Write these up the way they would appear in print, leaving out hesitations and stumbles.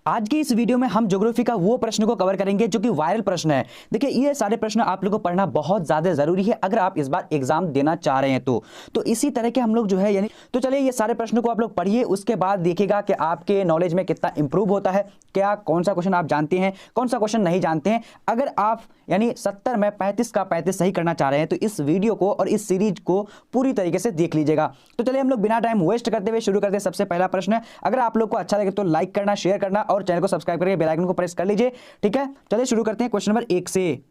आज की इस वीडियो में हम ज्योग्राफी का वो प्रश्न को कवर करेंगे जो कि वायरल प्रश्न है। देखिए ये सारे प्रश्न आप लोगों को पढ़ना बहुत ज्यादा जरूरी है अगर आप इस बार एग्जाम देना चाह रहे हैं तो इसी तरह के हम लोग जो है यानी तो चलिए ये सारे प्रश्नों को आप लोग पढ़िए, उसके बाद देखिएगा कि आपके नॉलेज में कितना इंप्रूव होता है, क्या कौन सा क्वेश्चन आप जानते हैं, कौन सा क्वेश्चन नहीं जानते हैं। अगर आप यानी 70 में 35 का 35 सही करना चाह रहे हैं तो इस वीडियो को और इस सीरीज को पूरी तरीके से देख लीजिएगा। तो चलिए हम लोग बिना टाइम वेस्ट करते हुए शुरू करते हैं। सबसे पहला प्रश्न, अगर आप लोग को अच्छा लगे तो लाइक करना, शेयर करना और चैनल को सब्सक्राइब करके बेल आइकन को प्रेस कर लीजिए। ठीक है, चलिए शुरू करते हैं क्वेश्चन नंबर 1 से।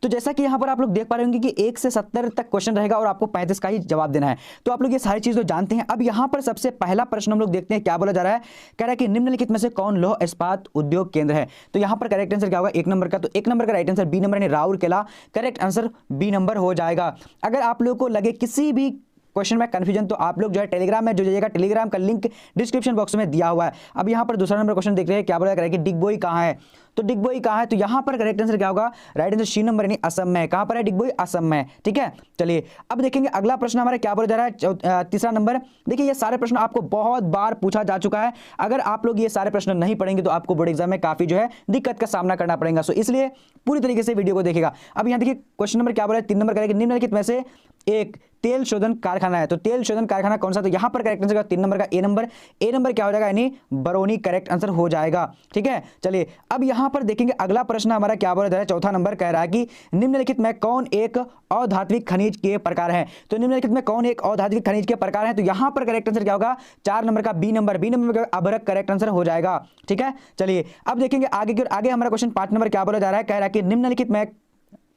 तो जैसा कि यहां पर आप लोग देख पा रहे होंगे कि 1 से 70 तक क्वेश्चन रहेगा और आपको 35 का ही जवाब देना है। तो आप लोग ये सारी चीज तो जानते हैं। अब यहां पर सबसे पहला प्रश्न हम लोग देखते हैं क्या बोला जा रहा है। कह रहा है कि निम्नलिखित में से कौन लौह इस्पात उद्योग केंद्र है। तो यहां पर करेक्ट आंसर क्या होगा, 1 नंबर का। तो 1 नंबर का राइट आंसर बी नंबर यानी Rourkela, correct answer B number हो जाएगा। अगर आप लोग को लगे किसी भी क्वेश्चन में कंफ्यूजन तो आप लोग जो है टेलीग्राम में जुड़ जाइएगा, टेलीग्राम का लिंक डिस्क्रिप्शन बॉक्स में दिया हुआ है। अब यहाँ पर दूसरा नंबर क्वेश्चन देख रहे हैं क्या बोला कि डिगबोई कहाँ है। तो डिगबोई कहाँ है, तो यहाँ पर करेक्ट आंसर क्या होगा, राइट आंसर सी नंबर यानी असम में। कहाँ पर है डिगबोई, असम में। ठीक है, चलिए अब देखेंगे अगला प्रश्न हमारा क्या बोला जा रहा है, तीसरा नंबर। देखिए ये सारे प्रश्न आपको बहुत बार पूछा जा चुका है। अगर आप लोग ये सारे प्रश्न नहीं पढ़ेंगे तो आपको बोर्ड एग्जाम में काफी जो है दिक्कत का सामना करना पड़ेगा। सो इसलिए पूरी तरीके से वीडियो को देखेगा। अब यहाँ देखिए क्वेश्चन नंबर क्या बोला है, 3 नंबर करेगा निम्नलिखित में से एक तेल शोधन कारखाना है। तो तेल शोधन कारखाना कौन सा, तो यहां पर करेक्ट आंसर 3 नंबर का ए नंबर। ए नंबर क्या हो जाएगा यानी बरौनी, करेक्ट आंसर हो जाएगा। ठीक है, चलिए अब यहां पर देखेंगे अगला प्रश्न हमारा क्या बोला जा रहा है, चौथा नंबर कह रहा है कि निम्नलिखित में कौन एक अधात्विक खनिज के प्रकार है। तो निम्नलिखित में कौन एक अधात्विक खनिज के प्रकार है, तो यहां पर करेक्ट आंसर क्या होगा, 4 नंबर का बी नंबर। बी नंबर में अभ्रक, करेक्ट आंसर हो जाएगा। ठीक है, चलिए अब देखेंगे आगे की ओर। आगे हमारा क्वेश्चन 5 नंबर क्या बोला जा रहा है, कह रहा है कि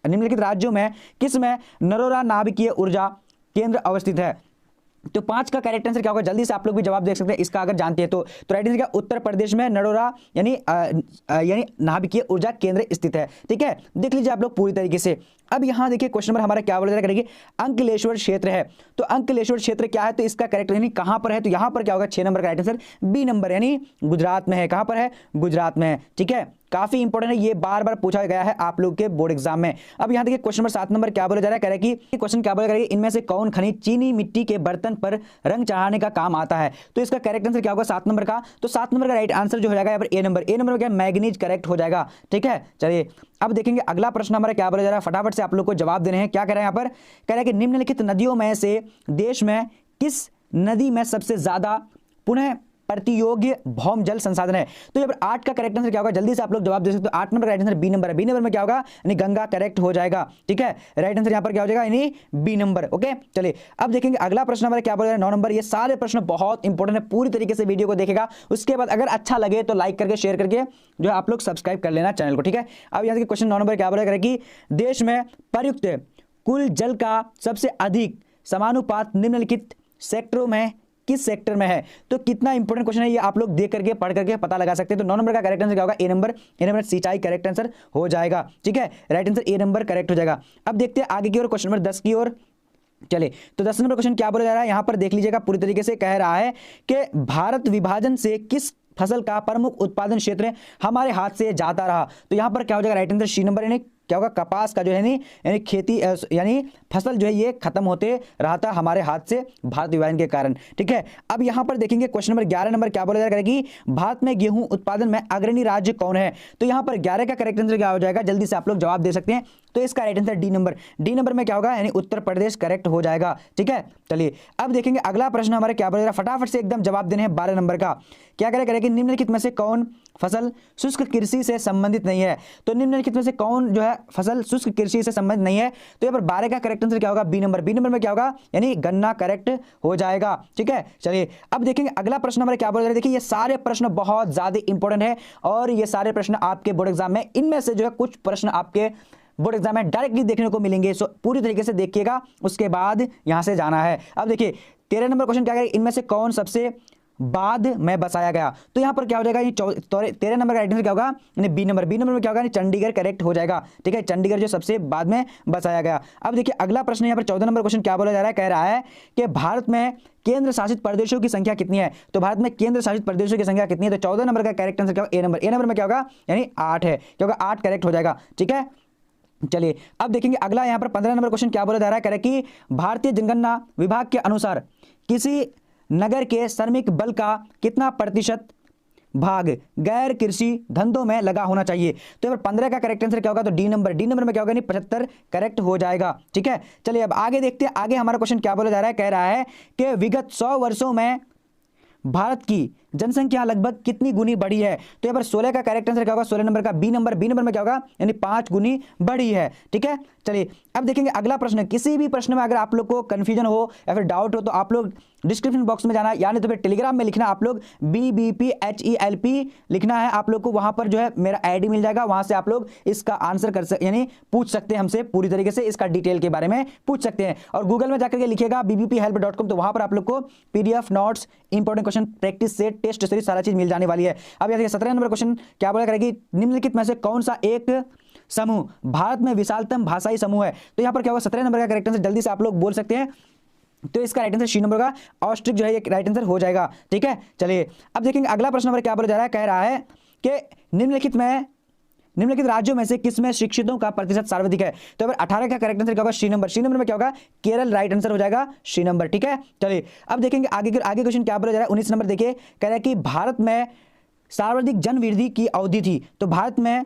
निम्नलिखित राज्यों में किस में नरोरा नाभिकीय ऊर्जा केंद्र अवस्थित है। तो 5 का करेक्ट आंसर क्या होगा, जल्दी से आप लोग भी जवाब देख सकते हैं इसका अगर जानते हैं तो राइट आंसर क्या, उत्तर प्रदेश में नरोरा यानी नाभिकीय ऊर्जा केंद्र स्थित है। ठीक है, देख लीजिए आप लोग पूरी तरीके से। अब यहां देखिए क्वेश्चन नंबर हमारा क्या बोला जा रहा है, अंकलेश्वर क्षेत्र है। तो अंकलेश्वर क्षेत्र क्या है, तो इसका करेक्ट यानी कहां पर है, तो यहां पर क्या होगा, 6 नंबर का राइट आंसर बी नंबर यानी गुजरात में है। कहां पर है, गुजरात में है। ठीक है, काफी इंपॉर्टेंट है, ये बार बार पूछा गया है आप लोग के बोर्ड एग्जाम में। अब यहां देखिए क्वेश्चन नंबर 7 नंबर क्या बोला जा रहा है, कह रहा है कि क्वेश्चन क्या बोला जा रहा है, इनमें से कौन खनिज चीनी मिट्टी के बर्तन पर रंग चढ़ाने का काम आता है। तो इसका करेक्ट आंसर क्या होगा, 7 नंबर का। तो 7 नंबर का राइट आंसर जो हो जाएगा यहाँ पर ए नंबर। ए नंबर में क्या, मैग्नीज, करेक्ट हो जाएगा। ठीक है, चलिए अब देखेंगे अगला प्रश्न हमारा क्या बोला जा रहा है, फटाफट से आप लोग को जवाब देने हैं। क्या कह रहे हैं यहाँ पर, कह रहे हैं कि निम्नलिखित नदियों में से देश में किस नदी में सबसे ज्यादा पुनः प्रतियोग्य भौम जल संसाधन है। तो यहाँ पर 8 का करेक्ट आंसर क्या होगा, जल्दी से आप लोग जवाब दे सकते हो। 8 number right answer B number है। बी नंबर में क्या होगा यानी गंगा, करेक्ट हो जाएगा। ठीक है, राइट आंसर यहाँ पर क्या हो जाएगा यानी बी नंबर। ओके, चलिए अब देखेंगे अगला प्रश्न हमारा क्या बोल रहा है, 9 नंबर। ये सारे प्रश्न बहुत इंपॉर्टेंट है, पूरी तरीके से वीडियो को देखेगा। उसके बाद अगर अच्छा लगे तो लाइक करके, शेयर करके जो है आप लोग सब्सक्राइब कर लेना चैनल को। ठीक है, अब यहाँ क्वेश्चन 9 नंबर क्या बोल रहा है कि देश में प्रयुक्त कुल जल का सबसे अधिक समानुपात निम्नलिखित सेक्टरों में किस सेक्टर में है। तो कितना इंपॉर्टेंट क्वेश्चन है ये, आप लोग देख करके पढ़ करके पता लगा सकते हैं। तो 9 नंबर का करेक्ट आंसर क्या होगा, ए नंबर। ए नंबर सिंचाई, करेक्ट आंसर हो जाएगा। ठीक है, right answer A number correct हो जाएगा। अब देखते हैं आगे की ओर, क्वेश्चन नंबर 10 की ओर। चले तो 10 नंबर क्वेश्चन क्या बोला जा रहा है, यहां पर देख लीजिएगा पूरी तरीके से। कह रहा है कि भारत विभाजन से किस फसल का प्रमुख उत्पादन क्षेत्र हमारे हाथ से जाता रहा। तो यहां पर क्या हो जाएगा, राइट आंसर सी नंबर यानी क्या होगा, कपास का जो है यानी खेती यानी फसल जो है ये खत्म होते रहा था हमारे हाथ से भारत विभाजन के कारण। ठीक है, अब यहां पर देखेंगे क्वेश्चन नंबर 11 नंबर क्या बोला जा रहा है कि भारत में गेहूं उत्पादन में अग्रणी राज्य कौन है। तो यहां पर 11 का करेक्ट आंसर क्या हो जाएगा, जल्दी से आप लोग जवाब दे सकते हैं। तो इसका right answer D number. D number में क्या होगा यानी उत्तर प्रदेश, करेक्ट हो जाएगा। ठीक है, चलिए अब देखेंगे अगला प्रश्न हमारे क्या बोला जा रहा है, फटाफट से एकदम जवाब देने हैं। 12 नंबर का क्या करेगा कि निम्नलिखित में से कौन फसल शुष्क कृषि से संबंधित नहीं है। तो निम्नलिखित में से कौन जो है फसल शुष्क कृषि से संबंधित नहीं है। तो यहाँ पर 12 का करेक्ट आंसर क्या होगा, बी नंबर। बी नंबर में क्या होगा यानी गन्ना, करेक्ट हो जाएगा। ठीक है, चलिए अब देखेंगे अगला प्रश्न हमारे क्या बोल रहे हैं। देखिए ये सारे प्रश्न बहुत ज्यादा इंपॉर्टेंट है और ये सारे प्रश्न आपके बोर्ड एग्जाम में, इनमें से जो है कुछ प्रश्न आपके बोर्ड एग्जाम में डायरेक्टली देखने को मिलेंगे। सो पूरी तरीके से देखिएगा, उसके बाद यहां से जाना है। अब देखिए 13 नंबर क्वेश्चन क्या करें, इनमें से कौन सबसे बाद में बसाया गया। तो यहां पर क्या हो जाएगा, 13 नंबर का राइट आंसर क्या होगा यानी बी नंबर। बी नंबर में क्या होगा, चंडीगढ़, करेक्ट हो जाएगा। ठीक है, चंडीगढ़ जो सबसे बाद में बसाया गया। अब देखिए अगला प्रश्न यहां पर 14 नंबर क्वेश्चन क्या बोला जा रहा है, कह रहा है कि भारत में केंद्र शासित प्रदेशों की संख्या कितनी है। तो भारत में केंद्र शासित प्रदेशों की संख्या कितनी है। तो 14 नंबर का करेक्ट आंसर क्या होगा, ए नंबर। ए नंबर में क्या होगा यानी 8 है, क्या होगा 8 करेक्ट हो जाएगा। ठीक है, चलिए अब देखेंगे अगला यहां पर 15 नंबर क्वेश्चन क्या बोला जा रहा है, कह रहा है कि भारतीय जनगणना विभाग के अनुसार किसी नगर के श्रमिक बल का कितना प्रतिशत भाग गैर कृषि धंधों में लगा होना चाहिए। तो यहाँ पर 15 का करेक्ट आंसर क्या होगा, तो डी नंबर में क्या होगा, 75 करेक्ट हो जाएगा। ठीक है, चलिए अब आगे देखते हैं। आगे हमारा क्वेश्चन क्या बोला जा रहा है, कह रहा है कि विगत 100 वर्षों में भारत की जनसंख्या लगभग कितनी गुनी बढ़ी है। तो यहाँ पर 16 का करेक्ट आंसर क्या होगा, 16 नंबर का बी नंबर में क्या होगा, यानी 5 गुनी बढ़ी है। ठीक है, चलिए अब देखेंगे अगला प्रश्न। किसी भी प्रश्न में अगर आप लोग को कंफ्यूजन हो या फिर डाउट हो तो आप लोग डिस्क्रिप्शन बॉक्स में जाना, यानी तो फिर टेलीग्राम में लिखना, आप लोग BBPHELP लिखना है, आप लोग को वहां पर जो है मेरा आईडी मिल जाएगा, वहां से आप लोग इसका आंसर कर सकते, यानी पूछ सकते हैं हमसे, पूरी तरीके से इसका डिटेल के बारे में पूछ सकते हैं। और गूगल में जाकर के लिखिएगा bbphelp.com, तो वहां पर आप लोग को PDF notes, important question, practice set, test series, सारा चीज मिल जाने वाली है। अब यहाँ 17 नंबर क्वेश्चन क्या बोला करेगी, निम्नलिखित में से कौन सा एक समूह भारत में विशालतम भाषाई समूह है। तो यहाँ पर क्या होगा, 17 नंबर का करेक्ट आंसर जल्दी से आप लोग बोल सकते हैं। तो इसका राइट आंसर सी नंबर का ऑस्ट्रिच जो है ये राइट आंसर हो जाएगा। ठीक है, चलिए अब देखेंगे अगला प्रश्न नंबर क्या बोला जा रहा है, कह रहा है कि निम्नलिखित राज्यों में से किसमें शिक्षितों का प्रतिशत सर्वाधिक है। तो अगर 18 का करेक्ट आंसर क्या होगा, सी नंबर में क्या होगा, केरल राइट आंसर हो जाएगा, सी नंबर। ठीक है, चलिए अब देखेंगे आगे क्वेश्चन क्या बोला जा रहा है। 19 नंबर देखिए, कह रहा है कि भारत में सर्वाधिक जनवृद्धि की अवधि थी। तो भारत में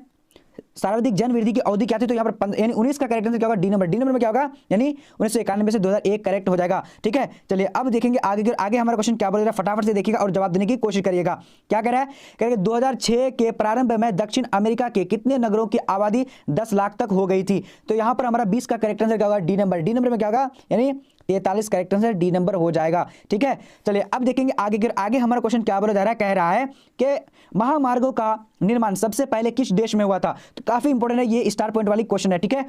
सर्वाधिक जनवृद्धि की अवधि क्या थी, तो यहाँ पर यानी 19 का करेक्ट आंसर क्या होगा, डी नंबर में क्या होगा, यानी 1991 से 2001 करेक्ट हो जाएगा। ठीक है, चलिए अब देखेंगे आगे हमारा क्वेश्चन क्या बोल रहा है, फटाफट से देखिएगा और जवाब देने की कोशिश करिएगा। क्या कह रहा है, कह रहा है 2006 के प्रारंभ में दक्षिण अमेरिका के कितने नगरों की आबादी 10 लाख तक हो गई थी। तो यहाँ पर हमारा 20 का करेक्ट आंसर क्या होगा, डी नंबर में क्या होगा, यानी 43 करेक्ट आंसर डी नंबर हो जाएगा। ठीक है, चलिए अब देखेंगे आगे हमारा क्वेश्चन क्या बोला जा रहा है, कह रहा है कि महामार्गों का निर्माण सबसे पहले किस देश में हुआ था। तो काफी इंपॉर्टेंट है, ये स्टार पॉइंट वाली क्वेश्चन है। ठीक है,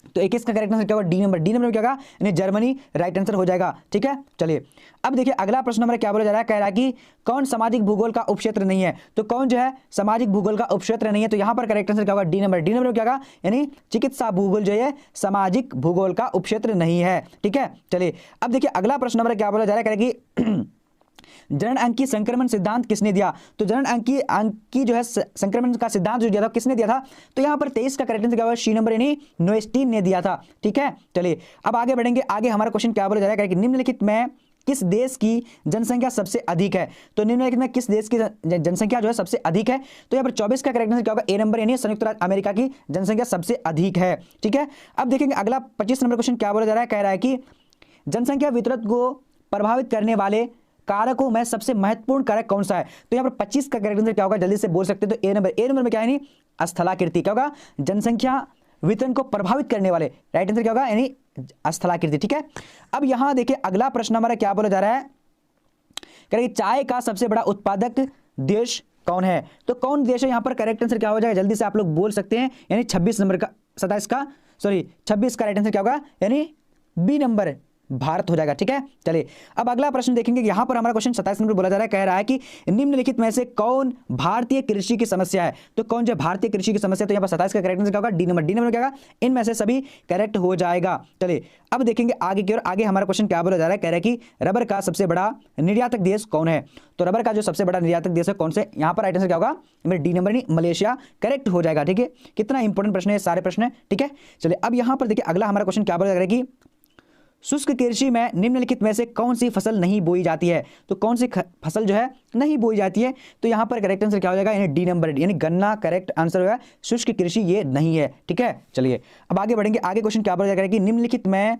तो 21 का करेक्ट आंसर क्या होगा, डी नंबर में क्या होगा, यानी जर्मनी राइट आंसर हो जाएगा। ठीक है, चलिए अब देखिए अगला प्रश्न नंबर क्या बोला जा रहा है, कह रहा है कि कौन सामाजिक भूगोल का उपक्षेत्र नहीं है। तो कौन जो है सामाजिक भूगोल का उपक्षेत्र नहीं है, तो यहां पर करेक्ट आंसर क्या होगा, डी नंबर में क्या होगा, यानी चिकित्सा भूगोल जो है सामाजिक भूगोल का उपक्षेत्र नहीं है। ठीक है, चलिए अब देखिए अगला प्रश्न नंबर क्या बोला जा रहा है, कह रहा है कि जनन अंकी संक्रमण सिद्धांत किसने दिया। तो जनन अंकी जो है संक्रमण का सिद्धांत जो दिया था किसने दिया था। तो यहां पर 23 का करेक्ट आंसर क्या होगा, सी नंबर यानी नोएस्टीन ने दिया था। ठीक है, चलिए अब आगे बढ़ेंगे। आगे हमारा क्वेश्चन क्या बोला जा रहा है कि निम्नलिखित में किस देश की जनसंख्या सबसे अधिक है। तो निम्नलिखित में किस देश की जनसंख्या जो है सबसे अधिक है। तो यहाँ पर 24 का करेक्ट आंसर क्या होगा, ए नंबर यानी संयुक्त राज्य अमेरिका की जनसंख्या सबसे अधिक है। ठीक है, अब देखेंगे अगला 25 नंबर क्वेश्चन क्या बोला जा रहा है, कह रहा है कि जनसंख्या वितरण को प्रभावित करने वाले कारकों में सबसे महत्वपूर्ण कारक कौन सा है। तो यहाँ पर 25 का करेक्ट आंसर क्या होगा, जल्दी से बोल सकते हैं। तो ए नंबर में क्या है, नहीं स्थलाकृति क्या होगा, जनसंख्या वितरण को प्रभावित करने वाले, राइट आंसर क्या होगा, यानी स्थलाकृति। ठीक है, अब यहां देखिए अगला प्रश्न हमारा क्या बोला जा रहा है, कह रहे चाय का सबसे बड़ा उत्पादक देश कौन है। तो कौन देश है, यहां पर करेक्ट आंसर क्या हो जाएगा, जल्दी से आप लोग बोल सकते हैं, यानी 26 का राइट आंसर क्या होगा, यानी बी नंबर भारत हो जाएगा। ठीक है, चलिए अब अगला प्रश्न देखेंगे। यहां पर हमारा क्वेश्चन 27 नंबर बोला जा रहा है, कह रहा है कि निम्नलिखित में से कौन भारतीय कृषि की समस्या है। तो कौन जो भारतीय कृषि की समस्या, तो यहाँ पर 27 का करेक्ट आंसर क्या होगा, डी नंबर क्या होगा, इनमें से सभी करेक्ट हो जाएगा। चलिए अब देखेंगे आगे की ओर। आगे हमारा क्वेश्चन क्या बोला जा रहा है, कह रहा है कि रबर का सबसे बड़ा निर्यातक देश कौन है। तो रबर का जो सबसे बड़ा निर्यातक देश है कौन से, यहाँ पर राइट आंसर क्या होगा, डी नंबर नहीं मलेशिया करेक्ट हो जाएगा। ठीक है, कितना इंपॉर्टेंट प्रश्न है, सारे प्रश्न है। ठीक है, चलिए अब यहाँ पर देखिए अगला हमारा क्वेश्चन क्या बोला जा रहा है कि शुष्क कृषि में निम्नलिखित में से कौन सी फसल नहीं बोई जाती है। तो कौन सी फसल जो है नहीं बोई जाती है। तो यहाँ पर करेक्ट आंसर क्या हो जाएगा, यानी डी नंबर यानी गन्ना करेक्ट आंसर होगा, शुष्क कृषि ये नहीं है। ठीक है, चलिए अब आगे बढ़ेंगे। आगे क्वेश्चन क्या बोला जाएगा कि निम्नलिखित में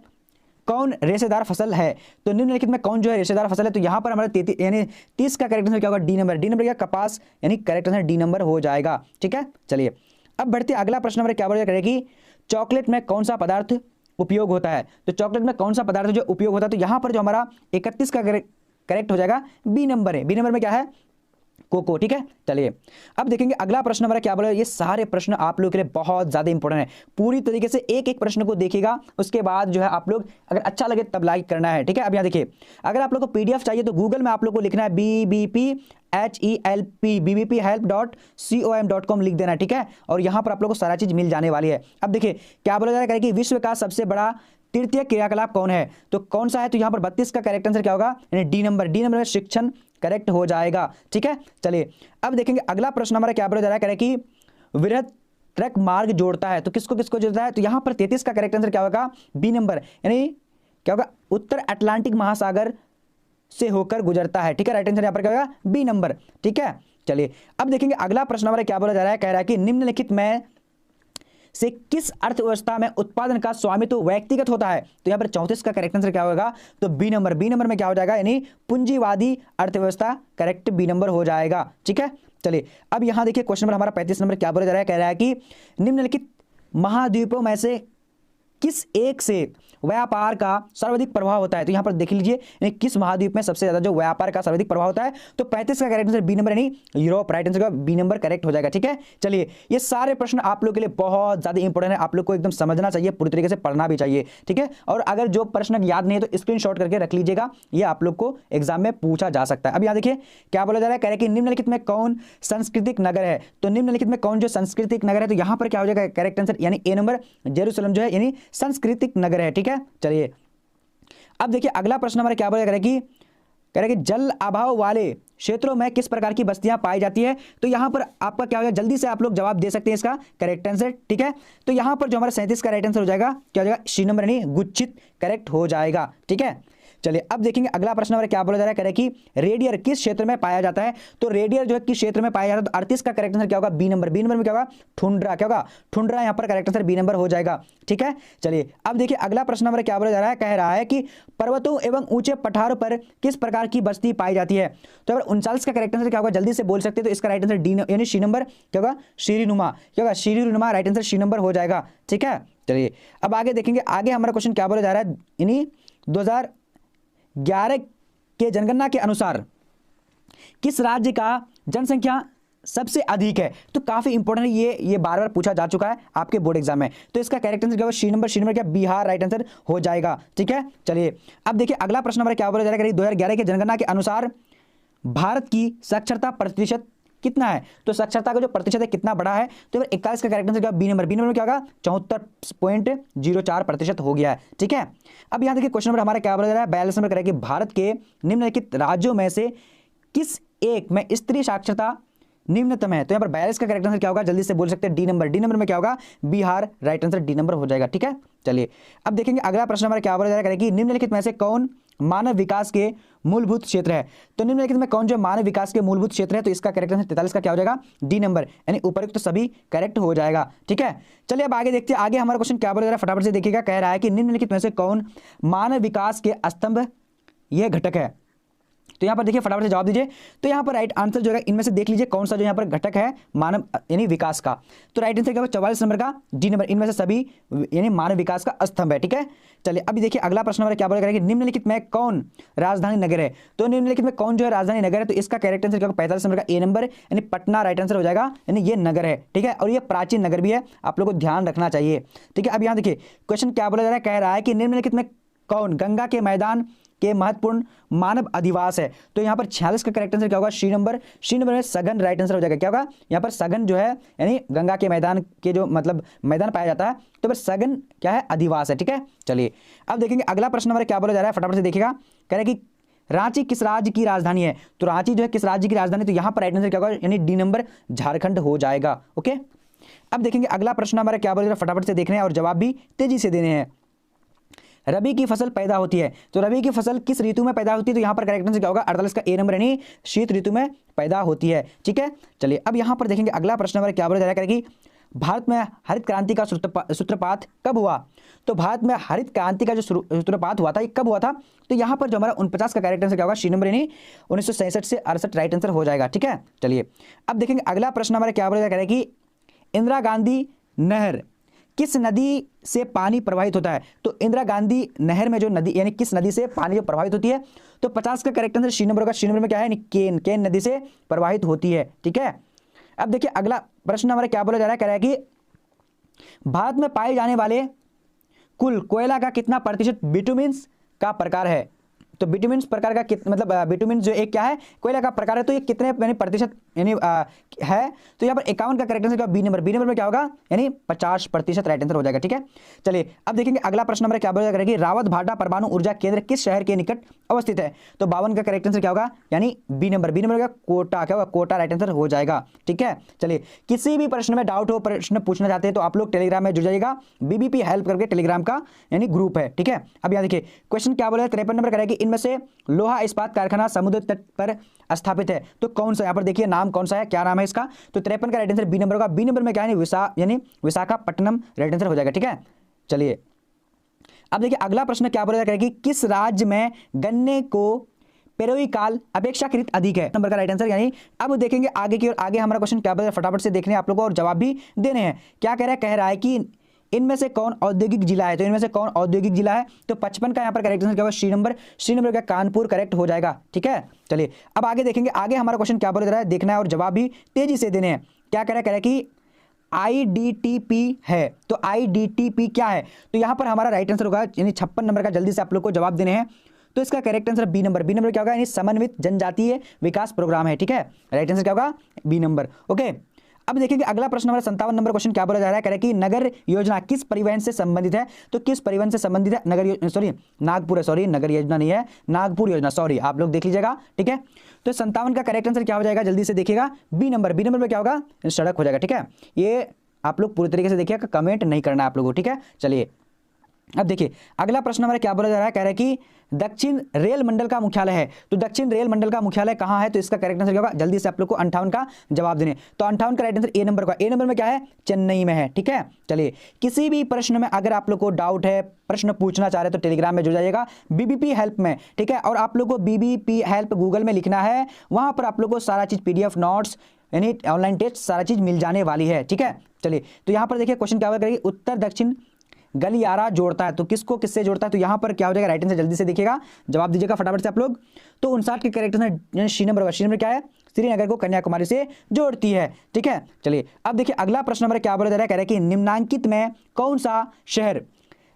कौन रेशेदार फसल है। तो निम्नलिखित में कौन जो है रेशेदार फसल है। तो यहाँ पर हमारा 30 का करेक्ट आंसर क्या होगा, डी नंबर क्या, कपास, यानी करेक्ट आंसर डी नंबर हो जाएगा। ठीक है, चलिए अब बढ़ते अगला प्रश्न हमारे क्या बोला जाएगा कि चॉकलेट में कौन सा पदार्थ उपयोग होता है। तो चॉकलेट में कौन सा पदार्थ जो उपयोग होता है। तो यहां पर जो हमारा 31 का करेक्ट हो जाएगा, बी नंबर है। बी नंबर में क्या है, कोको। ठीक है, चलिए अब देखेंगे अगला प्रश्न हमारा क्या बोला। ये सारे प्रश्न आप लोगों के लिए बहुत ज्यादा इंपॉर्टेंट है, पूरी तरीके से एक एक प्रश्न को देखिएगा, उसके बाद जो है आप लोग अगर अच्छा लगे तब लाइक करना है। ठीक है, अब यहाँ देखिए अगर आप लोग को पीडीएफ चाहिए तो गूगल में आप लोग को लिखना है BBPHELP BBPhelp.com लिख देना। ठीक है, और यहाँ पर आप लोग को सारा चीज मिल जाने वाली है। अब देखिए क्या बोला जा रहा है कि विश्व का सबसे बड़ा तृतीय क्रियाकलाप कौन है। तो कौन सा है, तो यहाँ पर 32 का करेक्ट आंसर क्या होगा, यानी डी नंबर में शिक्षण करेक्ट हो जाएगा। ठीक है, चलिए अब देखेंगे अगला प्रश्न हमारा क्या बोला जा रहा है, कह रहा है कि वृहद ट्रक मार्ग जोड़ता है। तो किसको किसको जोड़ता है। तो यहाँ पर 33 का करेक्ट आंसर क्या होगा, बी नंबर, यानी क्या होगा, उत्तर अटलांटिक महासागर से होकर गुजरता है। ठीक है, राइट आंसर यहाँ पर क्या होगा, बी नंबर। ठीक है, चलिए अब देखेंगे अगला प्रश्न हमारा क्या बोला जा रहा है, कह रहा है कि निम्नलिखित में से किस अर्थव्यवस्था में उत्पादन का स्वामित्व व्यक्तिगत होता है। तो यहाँ पर 34 का करेक्ट आंसर क्या होगा, तो बी नंबर। बी नंबर में क्या हो जाएगा, यानी पूंजीवादी अर्थव्यवस्था, करेक्ट बी नंबर हो जाएगा। ठीक है, चलिए अब यहाँ देखिए क्वेश्चन नंबर हमारा 35 नंबर क्या बोला जा रहा है, कह रहा है कि निम्नलिखित महाद्वीपों में से किस एक से व्यापार का सर्वाधिक प्रभाव होता है। तो यहां पर देख लीजिए यानी किस महाद्वीप में सबसे ज्यादा जो व्यापार का सर्वाधिक प्रभाव होता है, तो 35 का करेक्ट आंसर बी नंबर यानी यूरोप, राइट आंसर का बी नंबर करेक्ट हो जाएगा। ठीक है, चलिए ये सारे प्रश्न आप लोग के लिए बहुत ज्यादा इंपॉर्टेंट है, आप लोग को एकदम समझना चाहिए, पूरी तरीके से पढ़ना भी चाहिए। ठीक है, और अगर जो प्रश्न याद नहीं है तो स्क्रीनशॉट करके रख लीजिएगा, ये आप लोग को एग्जाम में पूछा जा सकता है। अब यहाँ देखिए क्या बोला जा रहा है, कह रहे हैं कि निम्नलिखित में कौन सांस्कृतिक नगर है। तो निम्नलिखित में कौन जो सांस्कृतिक नगर है, तो यहाँ पर क्या हो जाएगा करेक्ट आंसर यानी ए नंबर, जेरूसलम जो है यानी सांस्कृतिक नगर है। ठीक है, चलिए अब देखिए अगला प्रश्न हमारा क्या बोला जा रहा है कि कह रहे हैं कि जल अभाव वाले क्षेत्रों में किस प्रकार की बस्तियां पाई जाती है। तो यहां पर आपका क्या हो जाएगा, जल्दी से आप लोग जवाब दे सकते हैं इसका करेक्ट आंसर। ठीक है, तो यहां पर जो हमारा 37 का राइट आंसर हो जाएगा क्या हो जाएगा, सी नंबर यानी गुच्छित करेक्ट हो जाएगा। ठीक है, चलिए अब देखेंगे अगला प्रश्न हमारा क्या बोला जा रहा है, कह रहे हैं कि रेडियर किस क्षेत्र में पाया जाता है। तो रेडियर जो है किस क्षेत्र में पाया जाता है, तो 38 का करेक्ट आंसर क्या होगा, बी नंबर। बी नंबर में क्या होगा, ठुंड्रा, क्या होगा, ठुंड्रा, यहाँ पर करेक्ट आंसर बी नंबर हो जाएगा। ठीक है, चलिए अब देखिए अगला प्रश्न हमारा क्या बोला जा रहा है, कह रहा है कि पर्वतों एवं ऊंचे पठारों पर किस प्रकार की बस्ती पाई जाती है। तो अगर 39 का करेक्ट आंसर क्या होगा, जल्दी से बोल सकते हैं, तो इसका राइट आंसर डी यानी सी नंबर क्या होगा, शीरीनुमा, क्या होगा, शीरीनुमा, राइट आंसर सी नंबर हो जाएगा। ठीक है, चलिए अब आगे देखेंगे, आगे हमारा क्वेश्चन क्या बोला जा रहा है, यानी 2011 के जनगणना के अनुसार किस राज्य का जनसंख्या सबसे अधिक है। तो काफी इंपॉर्टेंट है, ये बार बार पूछा जा चुका है आपके बोर्ड एग्जाम में। तो इसका करेक्ट आंसर क्या होगा, सी नंबर। सी नंबर क्या, बिहार, राइट आंसर हो जाएगा। ठीक है, चलिए अब देखिए अगला प्रश्न हमारा क्या बोला जा रहा है, 2011 के जनगणना के अनुसार भारत की साक्षरता प्रतिशत कितना है। तो साक्षरता का जो प्रतिशत है कितना बड़ा है, तो 41 का करेक्ट आंसर क्या, बी नंबर। बी नंबर में क्या होगा, 74.04% हो गया है। ठीक है, अब यहाँ देखिए क्वेश्चन नंबर हमारा क्या बोला जा रहा है, 42 नंबर करेगा कि भारत के निम्नलिखित राज्यों में से किस एक में स्त्री साक्षरता निम्नतम है। तो यहाँ पर 42 का करेक्ट आंसर क्या होगा, जल्दी से बोल सकते हैं, डी नंबर। डी नंबर में क्या होगा, Bihar, right answer D number हो जाएगा। ठीक है, चलिए अब देखेंगे अगला प्रश्न हमारा क्या बोला जा रहा है कि निम्नलिखित में से कौन मानव विकास के मूलभूत क्षेत्र है। तो निम्नलिखित में कौन जो मानव विकास के मूलभूत क्षेत्र है, तो इसका करेक्ट आंसर 43 का क्या हो जाएगा, डी नंबर, यानी उपयुक्त तो सभी करेक्ट हो जाएगा। ठीक है, चलिए अब आगे देखते हैं, आगे हमारा क्वेश्चन क्या बोला जा रहा है, फटाफट से देखिएगा। कह रहा है कि निम्नलिखित में से कौन मानव विकास के स्तंभ यह घटक है। तो यहाँ पर देखिए फटाफट से जवाब दीजिए। तो यहाँ पर राइट आंसर जो है इनमें से देख लीजिए कौन सा जो यहाँ पर घटक है मानव यानी विकास का। तो राइट आंसर क्या होगा, 44 नंबर का डी नंबर, इनमें से सभी यानी मानव विकास का स्तंभ है। ठीक है, चलिए अभी देखिए अगला प्रश्न हमारा क्या बोला कि निम्नलिखित में कौन राजधानी नगर है। तो निम्नलिखित में कौन जो है राजधानी नगर है, तो इसका करेक्ट आंसर क्या होगा, 45 नंबर का ए नंबर, यानी पटना, राइट आंसर हो जाएगा, यानी ये नगर है। ठीक है, और ये प्राचीन नगर भी है, आप लोग को ध्यान रखना चाहिए। ठीक है, अब यहाँ देखिए क्वेश्चन क्या बोला जा रहा है, कह रहा है कि निम्नलिखित में कौन गंगा के मैदान के महत्वपूर्ण मानव अधिवास है। तो यहाँ पर 46 का करेक्ट आंसर क्या होगा, सी नंबर। सी नंबर में सघन, राइट आंसर हो जाएगा। क्या होगा, यहाँ पर सघन जो है यानी गंगा के मैदान के जो मतलब मैदान पाया जाता है, तो फिर सघन क्या है, अधिवास है। ठीक है, चलिए अब देखेंगे अगला प्रश्न हमारा क्या बोला जा रहा है, फटाफट से देखिएगा। कह रहे हैं कि रांची किस राज्य की राजधानी है। तो रांची जो है किस राज्य की राजधानी, तो यहाँ पर राइट आंसर क्या होगा, यानी डी नंबर, झारखंड हो जाएगा। ओके, अब देखेंगे अगला प्रश्न हमारा क्या बोला जा रहा है, फटाफट से देखने हैं और जवाब भी तेजी से देने हैं। रबी की फसल पैदा होती है। तो रबी की फसल किस ऋतु में पैदा होती है, तो यहाँ पर करेक्ट आंसर क्या होगा, 48 का ए नंबर, यानी शीत ऋतु में पैदा होती है। ठीक है, चलिए अब यहाँ पर देखेंगे अगला प्रश्न हमारा क्या बोला जा रहा है कि भारत में हरित क्रांति का सूत्रपात कब हुआ। तो भारत में हरित क्रांति का जो सूत्रपात हुआ था, ये कब हुआ था। तो यहाँ पर जो हमारा 49 का करेक्ट आंसर क्या होगा, सी नंबर, यानी 1967 से 68 राइट आंसर हो जाएगा। ठीक है, चलिए अब देखेंगे अगला प्रश्न हमारा क्या बोला जा रहा है कि इंदिरा गांधी नहर किस नदी से पानी प्रवाहित होता है। तो इंदिरा गांधी नहर में जो नदी यानी किस नदी से पानी जो प्रवाहित होती है, तो 50 का करेक्ट आंसर सी नंबर होगा। सी नंबर में क्या है, केन नदी से प्रवाहित होती है। ठीक है, अब देखिए अगला प्रश्न हमारा क्या बोला जा रहा है, कह रहा है कि भारत में पाए जाने वाले कुल कोयला का कितना प्रतिशत बिटुमिन्स का प्रकार है। तो बिटुमिन्स प्रकार का मतलब बिटुमिन्स जो एक क्या है, कोयला का प्रकार है, तो ये कितने यानी प्रतिशत यानी है। तो यहाँ पर 51 का करेक्ट आंसर क्या, बी नंबर। बी नंबर में क्या होगा, यानी 50% राइट आंसर हो जाएगा। ठीक है, चलिए अब देखेंगे अगला प्रश्न हमारा क्या बोला जाएगा कि रावत भाटा परमाणु ऊर्जा केंद्र किस शहर के निकट अवस्थित है। तो 52 का करेक्ट आंसर क्या होगा, यानी बी नंबर। बी नंबर का कोटा, क्या होगा, कोटा, राइट आंसर हो जाएगा। ठीक है, चलिए किसी भी प्रश्न में डाउट हो, प्रश्न पूछना चाहते हैं तो आप लोग टेलीग्राम में जुड़ जाइएगा, बीबीपी हेल्प करके टेलीग्राम का यानी ग्रुप है। ठीक है, अब यहाँ देखिए क्वेश्चन क्या बोला है, 53 नंबर करेगी इनमें से लोहा इस्पात कारखाना समुद्र तट पर स्थापित है तो कौन सा, यहाँ पर देखिए नाम कौन सा है, क्या नाम है इसका, तो 53 का राइट आंसर बी नंबर होगा। बी नंबर में क्या है यानी विशाखापट्टनम राइट आंसर हो जाएगा। ठीक है, चलिए अब देखिए अगला प्रश्न क्या बोला कि किस राज्य में गन्ने को पेरोई काल अपेक्षाकृत अधिक है, नंबर का राइट आंसर। यानी अब देखेंगे आगे की ओर, आगे हमारा क्वेश्चन क्या बोला, फटाफट से देखने आप लोगों को और जवाब भी देने हैं। क्या कह रहा है कि इनमें से कौन औद्योगिक जिला है, तो इनमें से कौन औद्योगिक जिला है, तो 55 का यहाँ पर करेक्ट आंसर क्या होगा, सी नंबर का कानपुर करेक्ट हो जाएगा। ठीक है, चलिए अब आगे देखेंगे, आगे हमारा क्वेश्चन क्या बोल रहा है देखना है और जवाब भी तेजी से देने हैं। क्या कह रहा है कि IDTP है, तो IDTP क्या है, तो यहाँ पर हमारा राइट आंसर होगा यानी 56 नंबर का, जल्दी से आप लोग को जवाब देने हैं। तो इसका correct answer B number. B number क्या होगा, यानी समन्वित जनजातीय विकास प्रोग्राम है। ठीक है, राइट आंसर क्या होगा, बी नंबर। ओके, अब देखिए अगला प्रश्न हमारा 57 नंबर क्वेश्चन क्या बोला जा रहा है, कह रहा है कि नगर योजना किस परिवहन से संबंधित है, तो किस परिवहन से संबंधित है, नगर योजना नहीं है, नागपुर योजना, सॉरी आप लोग देख लीजिएगा। ठीक है, तो 57 का करेक्ट आंसर क्या हो जाएगा, जल्दी से देखिएगा, बी नंबर। बी नंबर में क्या होगा, सड़क हो जाएगा। ठीक है, ये आप लोग पूरी तरीके से देखिएगा, कमेंट नहीं करना है आप लोगों को। ठीक है, चलिए अब देखिए अगला प्रश्न हमारा क्या बोला जा रहा है, कह रहा है कि दक्षिण रेल मंडल का मुख्यालय है, तो दक्षिण रेल मंडल का मुख्यालय कहां है, तो इसका करेक्ट आंसर क्या होगा, जल्दी से आप लोग को 58 का जवाब देने। तो 58 का राइट आंसर ए नंबर का, ए नंबर में क्या है, चेन्नई में है। ठीक है, चलिए किसी भी प्रश्न में अगर आप लोग को डाउट है, प्रश्न पूछना चाह रहे तो टेलीग्राम में जुड़ जाइएगा बीबीपी हेल्प में। ठीक है, और आप लोग को बीबीपी हेल्प गूगल में लिखना है, वहां पर आप लोग को सारा चीज PDF नोट्स यानी ऑनलाइन टेस्ट सारा चीज मिल जाने वाली है। ठीक है, चलिए तो यहाँ पर देखिए क्वेश्चन क्या होगा, उत्तर दक्षिण गलियारा जोड़ता है, तो किसको किससे जोड़ता है, तो यहाँ पर क्या हो जाएगा, राइट आंसर जल्दी से देखिएगा, जवाब दीजिएगा फटाफट से आप लोग। तो 59 के करेक्ट आंसर सी नंबर होगा। सी नंबर क्या है, श्रीनगर को कन्याकुमारी से जोड़ती है। ठीक है, चलिए अब देखिए अगला प्रश्न हमारा क्या बोला जा रहा है, कह रहा है कि निम्नांकित में कौन सा शहर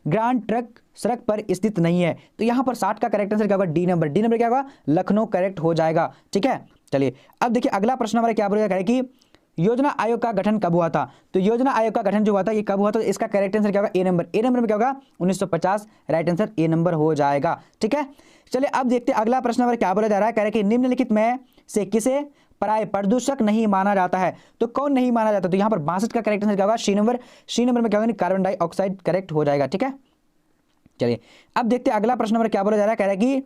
ग्रांड ट्रक सड़क पर स्थित नहीं है, तो यहाँ पर 60 का करेक्ट आंसर क्या होगा, डी नंबर। डी नंबर क्या होगा, लखनऊ करेक्ट हो जाएगा। ठीक है, चलिए अब देखिए अगला प्रश्न हमारा क्या बोला जा रहा है कि योजना आयोग का गठन कब हुआ था, तो योजना आयोग का गठन जो हुआ था ये कब हुआ था, तो इसका करेक्ट आंसर क्या होगा, ए नंबर। ए नंबर में क्या होगा, 1950, राइट आंसर ए नंबर हो जाएगा। ठीक है, चलिए अब देखते हैं अगला प्रश्न हमारा क्या बोला जा रहा है, कह रहा है कि निम्नलिखित में से किसे पराय प्रदूषक नहीं माना जाता है, तो कौन नहीं माना जाता, तो यहाँ पर 62 का करेक्ट आंसर क्या होगा, सी नंबर। सी नंबर में क्या होगा, कार्बन डाइऑक्साइड करेक्ट हो जाएगा। ठीक है, चलिए अब देखते हैं अगला प्रश्न हमारा क्या बोला जा रहा है, कह रहा है कि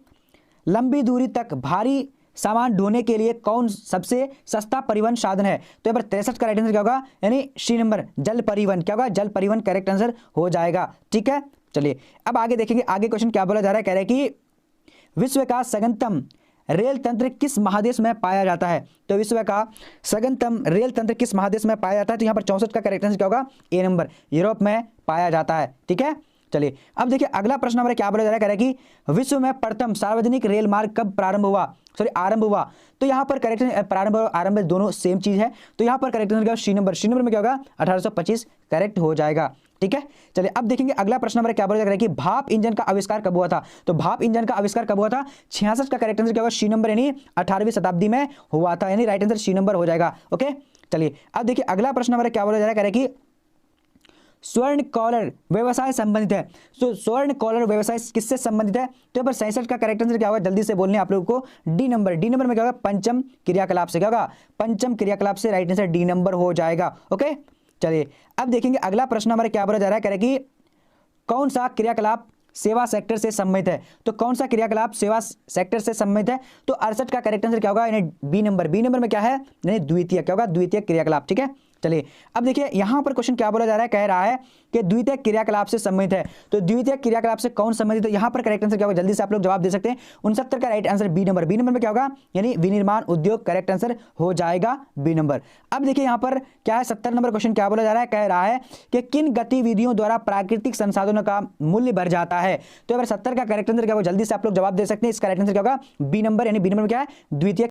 लंबी दूरी तक भारी सामान ढोने के लिए कौन सबसे सस्ता परिवहन साधन है, तो यहाँ पर 63 का राइट आंसर क्या होगा, यानी सी नंबर जल परिवहन। क्या होगा, जल परिवहन करेक्ट आंसर हो जाएगा। ठीक है, चलिए अब आगे देखेंगे, आगे क्वेश्चन क्या बोला जा रहा है, कह रहा है कि विश्व का सघनतम रेल तंत्र किस महादेश में पाया जाता है, तो विश्व का सघनतम रेल तंत्र किस महादेश में पाया जाता है, तो यहाँ पर 64 का करेक्ट आंसर क्या होगा, ए नंबर, यूरोप में पाया जाता है। ठीक है, चलिए अब देखिए अगला प्रश्न हमारा क्या बोला जा रहा है, कह रहा है कि विश्व में प्रथम सार्वजनिक रेल मार्ग कब आरंभ हुआ, तो यहाँ पर करेक्ट आरंभ दोनों सेम चीज है, तो यहाँ पर करेक्ट आंसर क्या होगा, सी नंबर। सी नंबर में क्या होगा, 1825 करेक्ट हो जाएगा। ठीक है, चलिए अब देखेंगे अगला प्रश्न हमारा क्या बोला जा रहा है कि भाप इंजन का आविष्कार कब हुआ था, तो भाप इंजन का आविष्कार कब हुआ था, 66 का करेक्ट आंसर क्या होगा, सी नंबर, यानी 18वीं शताब्दी में हुआ था, यानी राइट आंसर सी नंबर हो जाएगा। ओके, चलिए अब देखिए अगला प्रश्न हमारा क्या बोला जा रहा है, कह रहा है कि स्वर्ण कॉलर व्यवसाय संबंधित है, तो स्वर्ण कॉलर व्यवसाय किससे संबंधित है, तो यहाँ पर 67 का करेक्ट आंसर क्या होगा, जल्दी से बोलने आप लोगों को, डी नंबर। डी नंबर में क्या होगा, पंचम क्रियाकलाप से, क्या होगा, पंचम क्रियाकलाप से, राइट आंसर डी नंबर हो जाएगा। ओके, चलिए अब देखेंगे अगला प्रश्न हमारा क्या बोला जा रहा है, कह रहा है कि कौन सा क्रियाकलाप सेवा सेक्टर से संबंधित है, तो कौन सा क्रियाकलाप सेवा सेक्टर से संबंधित है, तो 68 का करेक्ट आंसर क्या होगा, यानी बी नंबर। बी नंबर में क्या है, यानी द्वितीय, क्या होगा, द्वितीय क्रियाकलाप। ठीक है, चलिए अब देखिए यहां पर क्वेश्चन क्या बोला जा रहा है, कह रहा है कि द्वितीय क्रियाकलाप से संबंधित है, तो द्वितीय क्रियाकलाप से कौन संबंधित है, यहां पर करेक्ट आंसर क्या होगा, जल्दी से आप लोग जवाब दे सकते हैं। 69 का right answer B number. B number में क्या होगा, यानी विनिर्माण उद्योग करेक्ट आंसर हो जाएगा, बी नंबर। अब देखिए यहां पर क्या है, 70 नंबर क्वेश्चन क्या बोला जा रहा है, कह रहा है कि किन गतिविधियों द्वारा प्राकृतिक संसाधनों का मूल्य बढ़ जाता है, तो 70 का करेक्ट आंसर क्या होगा, जल्दी से आप लोग जवाब दे सकते हैं। इसका राइट आंसर क्या होगा, बी नंबर, यानी बी नंबर में क्या है, द्वितीय